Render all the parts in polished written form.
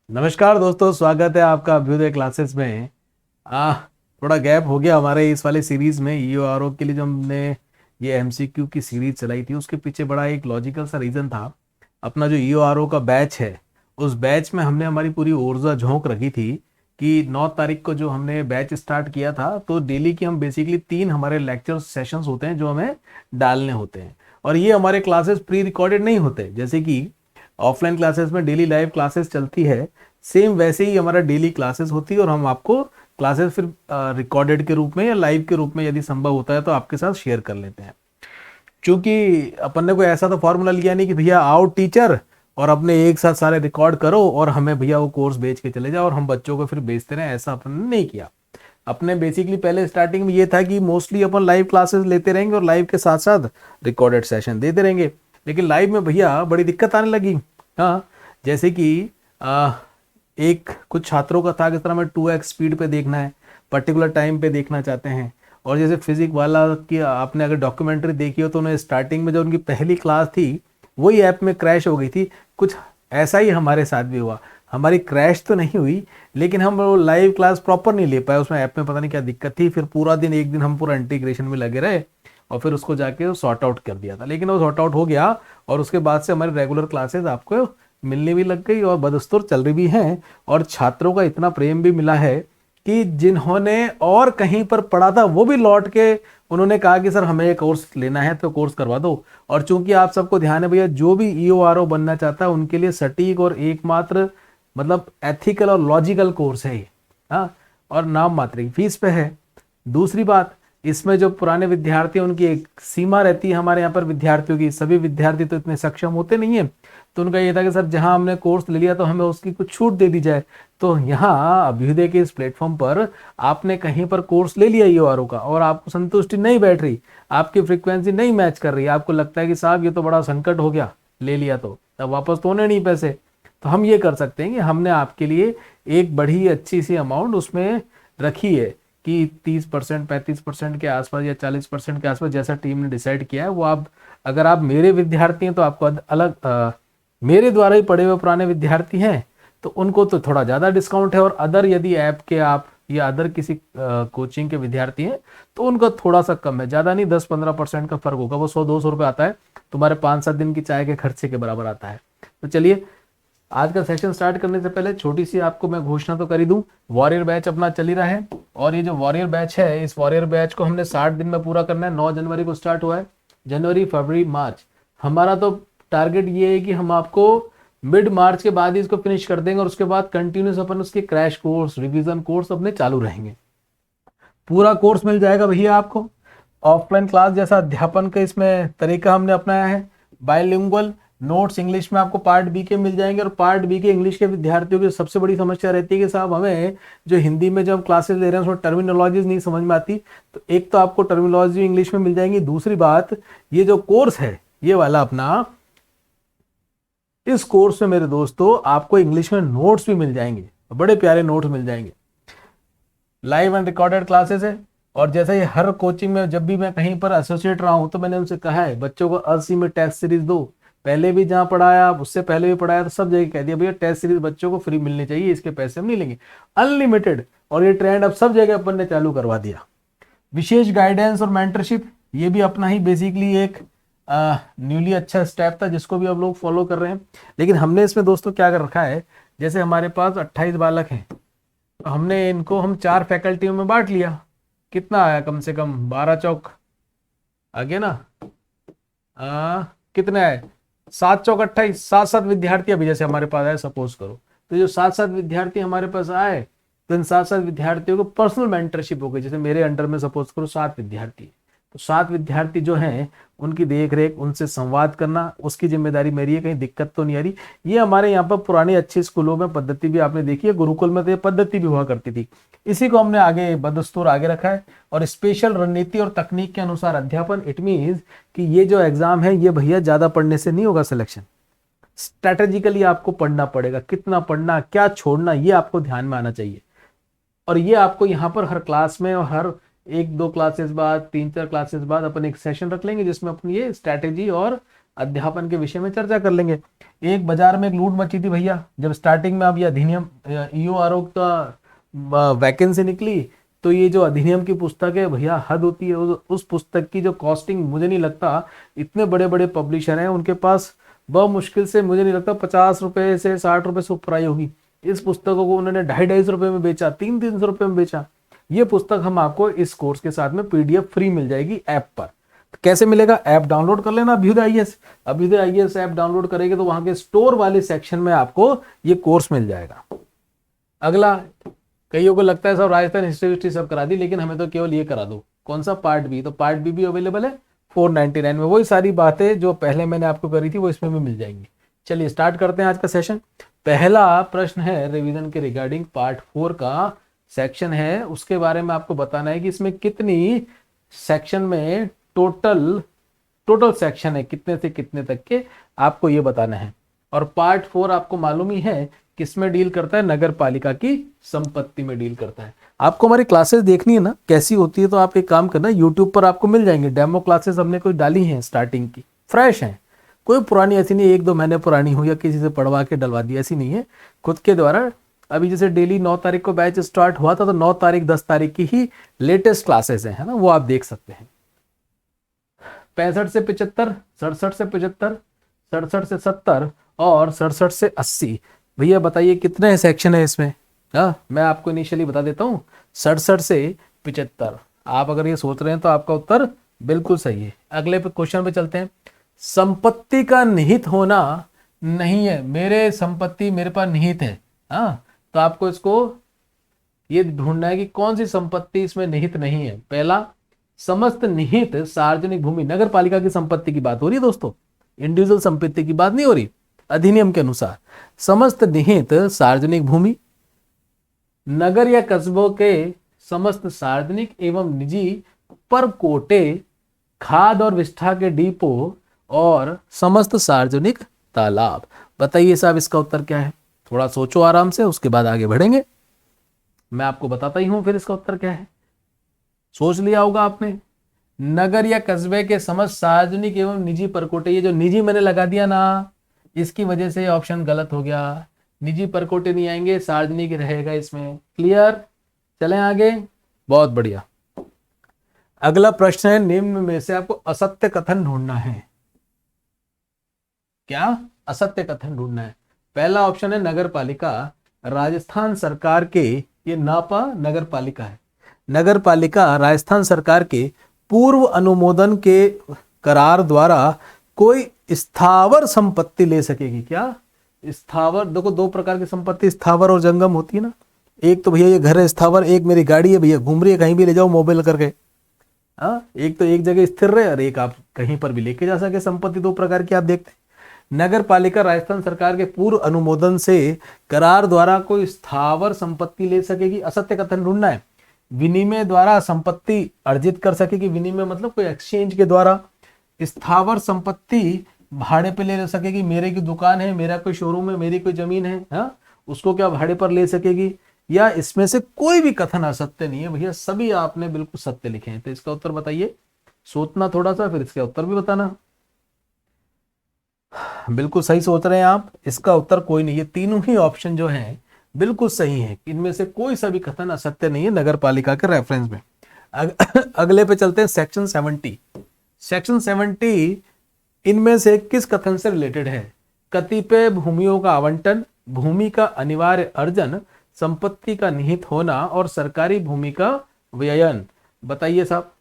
नमस्कार दोस्तों, स्वागत है आपका अभ्युदय क्लासेस में। थोड़ा गैप हो गया हमारे इस वाले सीरीज में ईओआरओ के लिए। जो हमने ये एमसीक्यू की सीरीज चलाई थी उसके पीछे बड़ा एक लॉजिकल सा रीज़न था। अपना जो ईओआरओ का बैच है उस बैच में हमने हमारी पूरी ऊर्जा झोंक रखी थी कि 9 तारीख को जो हमने बैच स्टार्ट किया था, तो डेली की हम बेसिकली 3 हमारे लेक्चर सेशंस होते हैं जो हमें डालने होते हैं। और ये हमारे क्लासेस प्री रिकॉर्डेड नहीं होते, जैसे कि ऑफलाइन क्लासेस में डेली लाइव क्लासेस चलती है, सेम वैसे ही हमारा डेली क्लासेस होती है। और हम आपको क्लासेस फिर रिकॉर्डेड के रूप में या लाइव के रूप में यदि संभव होता है तो आपके साथ शेयर कर लेते हैं। क्योंकि अपन ने कोई ऐसा तो फॉर्मूला लिया नहीं कि भैया आओ टीचर और अपने एक साथ सारे रिकॉर्ड करो और हमें भैया वो कोर्स बेच के चले जाओ और हम बच्चों को फिर बेचते रहे, ऐसा अपन ने नहीं किया। अपने बेसिकली पहले स्टार्टिंग में ये था कि मोस्टली अपन लाइव क्लासेस लेते रहेंगे और लाइव के साथ साथ रिकॉर्डेड सेशन देते रहेंगे। लेकिन लाइव में भैया बड़ी दिक्कत आने लगी। हाँ, जैसे कि एक कुछ छात्रों का था, किस तरह में 2x स्पीड पे देखना है, पर्टिकुलर टाइम पे देखना चाहते हैं। और जैसे फिजिक वाला की आपने अगर डॉक्यूमेंट्री देखी हो तो उन्हें स्टार्टिंग में जो उनकी पहली क्लास थी वही ऐप में क्रैश हो गई थी। कुछ ऐसा ही हमारे साथ भी हुआ। हमारी क्रैश तो नहीं हुई लेकिन हम वो लाइव क्लास प्रॉपर नहीं ले पाए, उसमें ऐप में पता नहीं क्या दिक्कत थी। फिर पूरा दिन एक दिन हम पूरा इंटीग्रेशन में लगे रहे और फिर उसको जाके सॉर्ट आउट कर दिया था, लेकिन वो सॉर्ट आउट हो गया। और उसके बाद से हमारी रेगुलर क्लासेस आपको मिलने भी लग गई और बदस्तूर चल रही भी हैं। और छात्रों का इतना प्रेम भी मिला है कि जिन्होंने और कहीं पर पढ़ा था वो भी लौट के उन्होंने कहा कि सर हमें ये कोर्स लेना है तो कोर्स करवा दो। और चूंकि आप सबको ध्यान है भैया, जो भी ईओआरओ बनना चाहता है उनके लिए सटीक और एकमात्र मतलब एथिकल और लॉजिकल कोर्स है ये। हाँ, और नाम मात्र की फीस पे है। दूसरी बात, इसमें जो पुराने विद्यार्थी हैं उनकी एक सीमा रहती है। हमारे यहाँ पर विद्यार्थियों की, सभी विद्यार्थी तो इतने सक्षम होते नहीं है, तो उनका ये था कि सर जहां हमने कोर्स ले लिया तो हमें उसकी कुछ छूट दे दी जाए। तो यहाँ अभ्युदय के इस प्लेटफॉर्म पर आपने कहीं पर कोर्स ले लिया ईओआरओ का और आपको संतुष्टि नहीं बैठ रही, आपकी फ्रीक्वेंसी नहीं मैच कर रही, आपको लगता है कि साहब ये तो बड़ा संकट हो गया, ले लिया तो अब वापस तो होने नहीं पैसे, तो हम ये कर सकते हैं कि हमने आपके लिए एक बड़ी अच्छी सी अमाउंट उसमें रखी है कि 30%, 35% के आसपास या 40% के आसपास, जैसा टीम ने डिसाइड किया है वो आप, अगर आप मेरे विद्यार्थी हैं तो आपको अलग, मेरे द्वारा ही पढ़े हुए पुराने विद्यार्थी हैं तो उनको तो थोड़ा ज़्यादा डिस्काउंट है। और अदर यदि ऐप के आप या अदर किसी कोचिंग के विद्यार्थी हैं तो उनका थोड़ा सा कम है, ज़्यादा नहीं, 10-15% का फर्क होगा। वो 100-200 रुपये आता है, तुम्हारे 5-7 दिन की चाय के खर्चे के बराबर आता है। तो चलिए, आज का सेशन स्टार्ट करने से पहले छोटी सी आपको मैं घोषणा तो कर ही दूं। वॉरियर बैच अपना चल ही रहा है और ये जो वॉरियर बैच है, इस वॉरियर बैच को हमने 60 दिन में पूरा करना है। 9 जनवरी को स्टार्ट हुआ है, जनवरी फरवरी मार्च। हमारा तो टारगेट ये है कि हम आपको मिड मार्च के बाद ही इसको फिनिश कर देंगे और उसके बाद कंटिन्यूस अपन उसके क्रैश कोर्स, रिवीजन कोर्स अपने चालू रहेंगे। पूरा कोर्स मिल जाएगा भैया आपको। ऑफलाइन क्लास जैसा अध्यापन का इसमें तरीका हमने अपनाया है। बाइलिंगुअल नोट्स इंग्लिश में आपको पार्ट बी के मिल जाएंगे। और पार्ट बी के इंग्लिश के विद्यार्थियों की सबसे बड़ी समस्या रहती है कि साहब हमें जो हिंदी में जब क्लासेस ले रहे हैं उसमें टर्मिनोलॉजीज नहीं समझ में आती, तो एक तो आपको टर्मिनोलॉजी इंग्लिश में मिल जाएंगी। दूसरी बात, ये जो कोर्स है ये वाला अपना, इस कोर्स में मेरे दोस्तों आपको इंग्लिश में नोट्स भी मिल जाएंगे, बड़े प्यारे नोट्स मिल जाएंगे। लाइव एंड रिकॉर्डेड क्लासेस है। और जैसे ही हर कोचिंग में जब भी मैं कहीं पर एसोसिएट रहा हूं तो मैंने उनसे कहा है बच्चों को अस्सी में टेस्ट सीरीज दो। पहले भी जहां पढ़ाया, उससे पहले भी पढ़ाया, तो सब जगह कह दिया भैया टेस्ट सीरीज बच्चों को फ्री मिलनी चाहिए, इसके पैसे हम नहीं लेंगे, अनलिमिटेड। और ये ट्रेंड अब सब जगह अपन ने चालू करवा दिया। विशेष गाइडेंस और मेंटरशिप, ये भी अपना ही बेसिकली एक न्यूली अच्छा स्टेप था जिसको भी अब लोग फॉलो कर रहे हैं। लेकिन हमने इसमें दोस्तों क्या कर रखा है, जैसे हमारे पास 28 बालक हैं तो हमने इनको हम 4 फैकल्टियों में बांट लिया। कितना आया, कम से कम 12 चौक आ गया ना, कितने आए, 7 चौक 28, 7-7 विद्यार्थी अभी जैसे हमारे पास आए सपोज करो। तो जो 7-7 विद्यार्थी हमारे पास आए तो इन 7-7 विद्यार्थियों को पर्सनल मेंटरशिप हो गई। जैसे मेरे अंडर में सपोज करो 7 विद्यार्थी, तो 7 विद्यार्थी जो हैं उनकी देख रेख, उनसे संवाद करना, उसकी जिम्मेदारी मेरी है, कहीं दिक्कत तो नहीं आ रही। ये हमारे यहाँ पर पुराने अच्छे स्कूलों में पद्धति भी आपने देखी है, गुरुकुल में तो ये पद्धति भी हुआ करती थी। इसी को हमने आगे बदस्तूर आगे रखा है। और स्पेशल रणनीति और तकनीक के अनुसार अध्यापन, इट मीन्स कि ये जो एग्जाम है ये भैया ज्यादा पढ़ने से नहीं होगा सिलेक्शन, स्ट्रेटेजिकली आपको पढ़ना पड़ेगा। कितना पढ़ना, क्या छोड़ना, ये आपको ध्यान में आना चाहिए। और ये आपको यहाँ पर हर क्लास में और हर 1-2 क्लासेस बाद, 3-4 क्लासेस बाद अपन एक सेशन रख लेंगे जिसमें अपन ये स्ट्रैटेजी और अध्यापन के विषय में चर्चा कर लेंगे। एक बाजार में एक लूट मची थी भैया, जब स्टार्टिंग में अब ये अधिनियम ईओआरओ का वैकेंसी निकली, तो ये जो अधिनियम की पुस्तक है भैया, हद होती है। उस पुस्तक की जो कॉस्टिंग, मुझे नहीं लगता इतने बड़े बड़े पब्लिशर हैं उनके पास बहुत मुश्किल से, मुझे नहीं लगता 50 रुपए से 60 रुपए से ऊपर आई होगी। इस पुस्तकों को उन्होंने 250-250 में बेचा, 300-300 रुपए में बेचा। ये पुस्तक हम आपको इस कोर्स के साथ में पीडीएफ फ्री मिल जाएगी ऐप पर। तो कैसे मिलेगा? ऐप डाउनलोड कर लेना, Abhyuday IAS. Abhyuday IAS app download करेंगे तो वहां के स्टोर वाले सेक्शन में आपको ये कोर्स मिल जाएगा। अगला, कईयों को लगता है सब राजस्थान हिस्ट्री सब करा दी, लेकिन हमें तो केवल ये करा दो। कौन सा? Part B. तो पार्ट बी भी अवेलेबल है 499 में। वही सारी बातें जो पहले मैंने आपको करी थी वो इसमें भी मिल जाएंगी। चलिए स्टार्ट करते हैं आज का सेशन। पहला प्रश्न है रिवीजन के रिगार्डिंग पार्ट 4 का सेक्शन है, उसके बारे में आपको बताना है कि इसमें कितनी सेक्शन में टोटल सेक्शन है, कितने से कितने तक के, आपको ये बताना है। और पार्ट 4 आपको मालूम ही है किसमें डील करता है? नगर पालिका की संपत्ति में डील करता है। आपको हमारी क्लासेस देखनी है ना कैसी होती है, तो आप एक काम करना, यूट्यूब पर आपको मिल जाएंगे डेमो क्लासेस, हमने कोई डाली हैं स्टार्टिंग की, फ्रेश हैं, कोई पुरानी ऐसी नहीं 1-2 महीने पुरानी हो या किसी से पढ़वा के डलवा दी, ऐसी नहीं है, खुद के द्वारा। अभी जैसे डेली 9 तारीख को बैच स्टार्ट हुआ था, तो 9 तारीख 10 तारीख की ही लेटेस्ट क्लासेस है ना, वो आप देख सकते हैं। 65 से 75, 67 से 75, 67 से 70 और 67 से 80। भैया बताइए कितने सेक्शन है इसमें? मैं आपको इनिशियली बता देता हूँ, 67 से 75। आप अगर ये सोच रहे हैं तो आपका उत्तर बिल्कुल सही है। अगले क्वेश्चन पे चलते हैं। संपत्ति का निहित होना नहीं है, मेरे संपत्ति मेरे पास निहित है, तो आपको इसको ये ढूंढना है कि कौन सी संपत्ति इसमें निहित नहीं है। पहला, समस्त निहित सार्वजनिक भूमि, नगर पालिका की संपत्ति की बात हो रही है दोस्तों, इंडिविजुअल संपत्ति की बात नहीं हो रही। अधिनियम के अनुसार समस्त निहित सार्वजनिक भूमि, नगर या कस्बों के समस्त सार्वजनिक एवं निजी परकोटे, खाद और विष्ठा के डिपो और समस्त सार्वजनिक तालाब। बताइए साहब इसका उत्तर क्या है? थोड़ा सोचो आराम से, उसके बाद आगे बढ़ेंगे। मैं आपको बताता ही हूं फिर इसका उत्तर क्या है। सोच लिया होगा आपने। नगर या कस्बे के समस्त सार्वजनिक एवं निजी परकोटे, ये जो निजी मैंने लगा दिया ना, इसकी वजह से ऑप्शन गलत हो गया। निजी परकोटे नहीं आएंगे, सार्वजनिक रहेगा इसमें। क्लियर? चलें आगे। बहुत बढ़िया। अगला प्रश्न है, निम्न में से आपको असत्य कथन ढूंढना है। क्या? असत्य कथन ढूंढना है। पहला ऑप्शन है नगर पालिका राजस्थान सरकार के, ये नापा नगर पालिका है, नगर पालिका राजस्थान सरकार के पूर्व अनुमोदन के करार द्वारा कोई स्थावर संपत्ति ले सकेगी। क्या? स्थावर, देखो 2 प्रकार की संपत्ति स्थावर और जंगम होती है ना। एक तो भैया ये घर है स्थावर, एक मेरी गाड़ी है भैया, घूम रही है, कहीं भी ले जाओ मोबाइल करके। एक तो एक जगह स्थिर रहे और एक आप कहीं पर भी लेके जा सके। संपत्ति 2 प्रकार की आप देखते हैं। नगर पालिका राजस्थान सरकार के पूर्व अनुमोदन से करार द्वारा कोई स्थावर संपत्ति ले सकेगी। असत्य कथन ढूंढना है। विनिमय द्वारा संपत्ति अर्जित कर सकेगी, विनिमय मतलब कोई एक्सचेंज के द्वारा। स्थावर संपत्ति भाड़े पे ले सकेगी, मेरे की दुकान है, मेरा कोई शोरूम है, मेरी कोई जमीन है, उसको क्या भाड़े पर ले सकेगी। या इसमें से कोई भी कथन असत्य नहीं है भैया, सभी आपने बिल्कुल सत्य लिखे हैं। तो इसका उत्तर बताइए। सोचना थोड़ा सा, फिर इसका उत्तर भी बताना। बिल्कुल सही सोच रहे हैं आप। इसका उत्तर कोई नहीं है, तीनों ही ऑप्शन जो हैं बिल्कुल सही है। इनमें से कोई सा भी कथन असत्य नहीं है नगर पालिका के रेफरेंस में। अगले पे चलते हैं, सेक्शन 70। सेक्शन 70 इनमें से किस कथन से रिलेटेड है? कतिपय भूमियों का आवंटन, भूमि का अनिवार्य अर्जन, संपत्ति का निहित होना और सरकारी भूमि का व्ययन। बताइए साहब,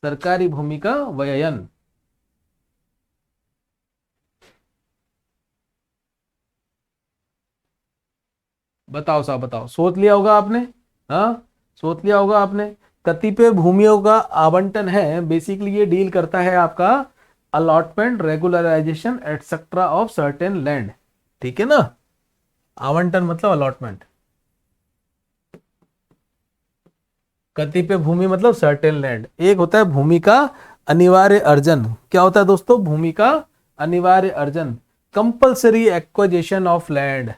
सरकारी भूमि का व्ययन। बताओ साहब, बताओ। सोच लिया होगा आपने, सोच लिया होगा आपने। कतिपय भूमियों का आवंटन है, बेसिकली ये डील करता है आपका allotment, regularization etcetera of certain land. ठीक है ना? आवंटन मतलब अलॉटमेंट, कतिपय भूमि मतलब सर्टेन लैंड। एक होता है भूमि का अनिवार्य अर्जन। क्या होता है दोस्तों? भूमि का अनिवार्य अर्जन, कंपल्सरी एक्वाजिशन ऑफ लैंड।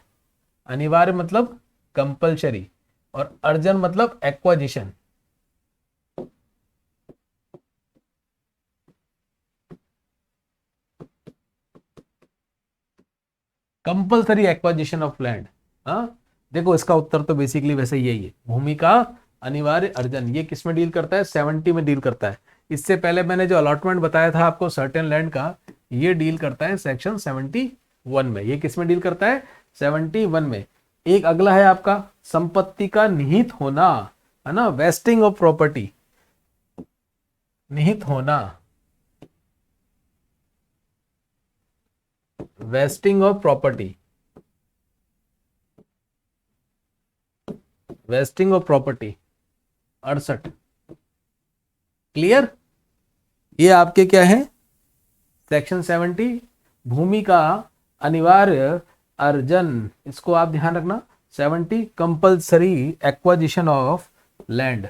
अनिवार्य मतलब कंपल्सरी और अर्जन मतलब acquisition. Compulsory acquisition of land. हाँ, देखो इसका उत्तर तो बेसिकली वैसे यही है, भूमि का अनिवार्य अर्जन। ये किस में डील करता है? 70 में डील करता है। इससे पहले मैंने जो अलॉटमेंट बताया था आपको सर्टेन लैंड का, ये डील करता है सेक्शन 71 में। ये किस में डील करता है? 71 में। एक अगला है आपका संपत्ति का निहित होना, है ना, वेस्टिंग ऑफ प्रॉपर्टी, निहित होना, wasting of property, wasting of property 68। Clear? ये आपके क्या है? सेक्शन 70, भूमि का अनिवार्य अर्जन, इसको आप ध्यान रखना। 70 कंपल्सरी एक्वाजिशन ऑफ लैंड।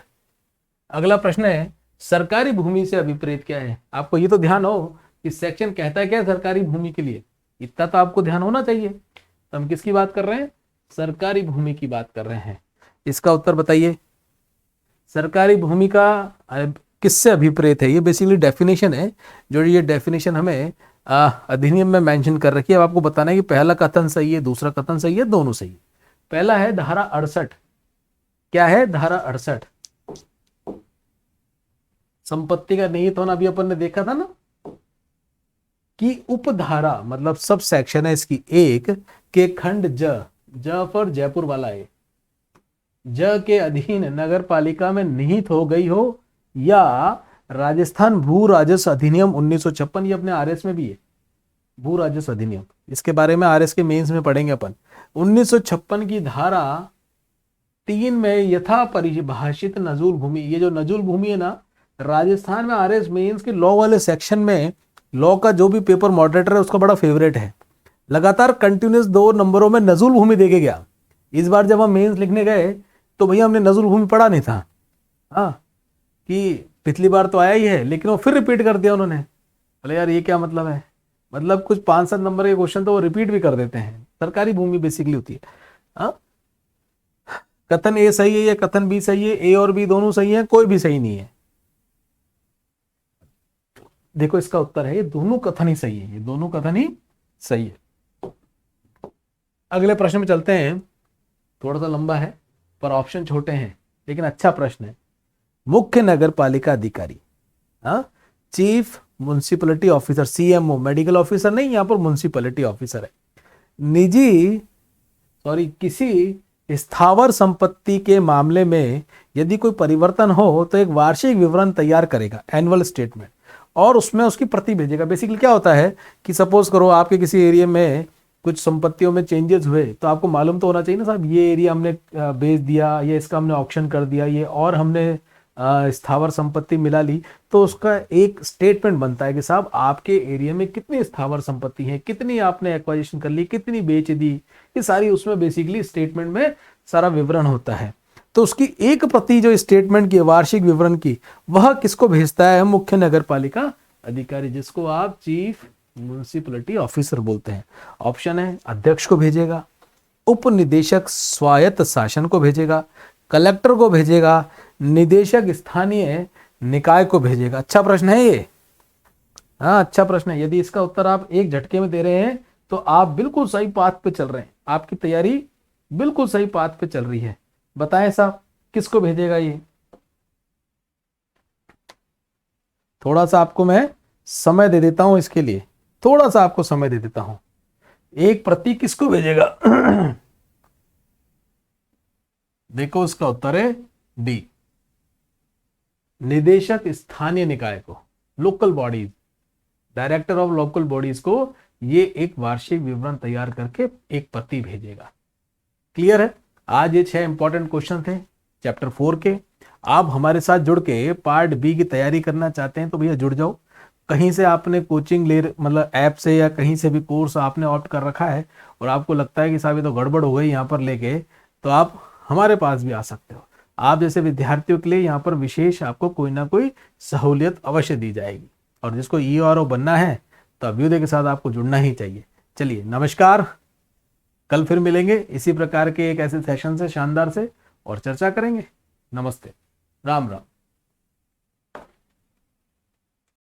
अगला प्रश्न है सरकारी भूमि से अभिप्रेत क्या है? आपको ये तो ध्यान हो कि सेक्शन कहता है क्या है सरकारी भूमि के लिए, इतना तो आपको ध्यान होना चाहिए। तो हम किसकी बात कर रहे हैं? सरकारी भूमि की बात कर रहे हैं। इसका उत्तर बताइए। सरकारी भूमि का किससे अभिप्रेत है? ये बेसिकली डेफिनेशन है, जो ये डेफिनेशन हमें अधिनियम में मेंशन कर रखी है। अब आपको बताना है कि पहला कथन सही है, दूसरा कथन सही है, दोनों सही है। पहला है धारा 68। क्या है? धारा 68, संपत्ति का निहित होना। अभी अपन ने देखा था ना कि उपधारा मतलब सब सेक्शन है इसकी, एक के खंड ज पर जयपुर वाला है, ज के अधीन नगर पालिका में निहित हो गई हो, या राजस्थान भू राजस्व अधिनियम 1956, ये अपने आरएस में भी है, भू राजस्व अधिनियम। इसके बारे में आरएस के मेंस में पढ़ेंगे अपन। 1956 की धारा 3 में यथा परिभाषित नजूल भूमि, ये जो नजूल भूमि है ना, राजस्थान में आरएस मेंस के लॉ वाले सेक्शन में, लॉ का जो भी पेपर मॉडरेटर है उसका बड़ा फेवरेट है। लगातार कंटिन्यूस 2 नंबरों में नजूल भूमि देके गया। इस बार जब हम मेंस लिखने गए तो भैया हमने नजूल भूमि पढ़ा नहीं था। हाँ, कि पिछली बार तो आया ही है, लेकिन वो फिर रिपीट कर दिया उन्होंने। बोले यार ये क्या मतलब है? मतलब कुछ 5-7 नंबर के क्वेश्चन तो वो रिपीट भी कर देते हैं। सरकारी भूमि बेसिकली होती है। हाँ, कथन ए सही है या कथन बी सही है? ए और बी दोनों सही है, कोई भी सही नहीं है। देखो इसका उत्तर है ये दोनों कथन ही सही है, ये दोनों कथन ही सही है। अगले प्रश्न में चलते हैं। थोड़ा सा लंबा है पर ऑप्शन छोटे हैं, लेकिन अच्छा प्रश्न है। मुख्य नगर पालिका अधिकारी, हाँ, chief municipality officer, CMO, medical officer नहीं, यहां पर म्युनिसिपलिटी ऑफिसर है। किसी स्थावर संपत्ति के मामले में यदि कोई परिवर्तन हो तो एक वार्षिक विवरण तैयार करेगा, एनुअल स्टेटमेंट, और उसमें उसकी प्रति भेजेगा। बेसिकली क्या होता है कि सपोज करो आपके किसी एरिया में कुछ संपत्तियों में चेंजेस हुए, तो आपको मालूम तो होना चाहिए ना साहब, ये एरिया हमने बेच दिया, ये इसका हमने ऑक्शन कर दिया, ये और हमने स्थावर संपत्ति मिला ली। तो उसका एक स्टेटमेंट बनता है कि साहब आपके एरिया में कितनी स्थावर संपत्ति है, कितनी आपने एक्वाजिशन कर ली, कितनी बेच दी, ये सारी उसमें बेसिकली स्टेटमेंट में सारा विवरण होता है। तो उसकी एक प्रति जो स्टेटमेंट की वार्षिक विवरण की, वह किसको भेजता है? मुख्य नगर पालिका अधिकारी, जिसको आप चीफ म्युनिसिपलिटी ऑफिसर बोलते हैं। ऑप्शन है अध्यक्ष को भेजेगा, उप निदेशक स्वायत्त शासन को भेजेगा, कलेक्टर को भेजेगा, निदेशक स्थानीय निकाय को भेजेगा। अच्छा प्रश्न है ये। हाँ, अच्छा प्रश्न है। यदि इसका उत्तर आप एक झटके में दे रहे हैं तो आप बिल्कुल सही पाथ पे चल रहे हैं, आपकी तैयारी बिल्कुल सही पाथ पे चल रही है। बताएं साहब किसको भेजेगा ये? थोड़ा सा आपको मैं समय दे देता हूं इसके लिए, थोड़ा सा आपको समय दे देता हूं। एक प्रति किसको भेजेगा? देखो उसका उत्तर है डी, निदेशक स्थानीय निकाय को, local bodies, director of local bodies को ये एक वार्षिक विवरण तैयार करके एक प्रति भेजेगा। क्लियर है? आज ये 6 इंपॉर्टेंट क्वेश्चन थे चैप्टर 4 के। आप हमारे साथ जुड़ के पार्ट बी की तैयारी करना चाहते हैं तो भैया जुड़ जाओ। कहीं से आपने कोचिंग ले, मतलब ऐप से या कहीं से भी कोर्स आपने ऑप्ट कर रखा है और आपको लगता है कि साहब ये तो गड़बड़ हो गई यहाँ पर लेके, तो आप हमारे पास भी आ सकते हो। आप जैसे विद्यार्थियों के लिए यहाँ पर विशेष आपको कोई ना कोई सहूलियत अवश्य दी जाएगी। और जिसको ईओआरओ बनना है तो अभ्युदय के साथ आपको जुड़ना ही चाहिए। चलिए नमस्कार, कल फिर मिलेंगे इसी प्रकार के एक ऐसे सेशन से शानदार से और चर्चा करेंगे। नमस्ते, राम राम।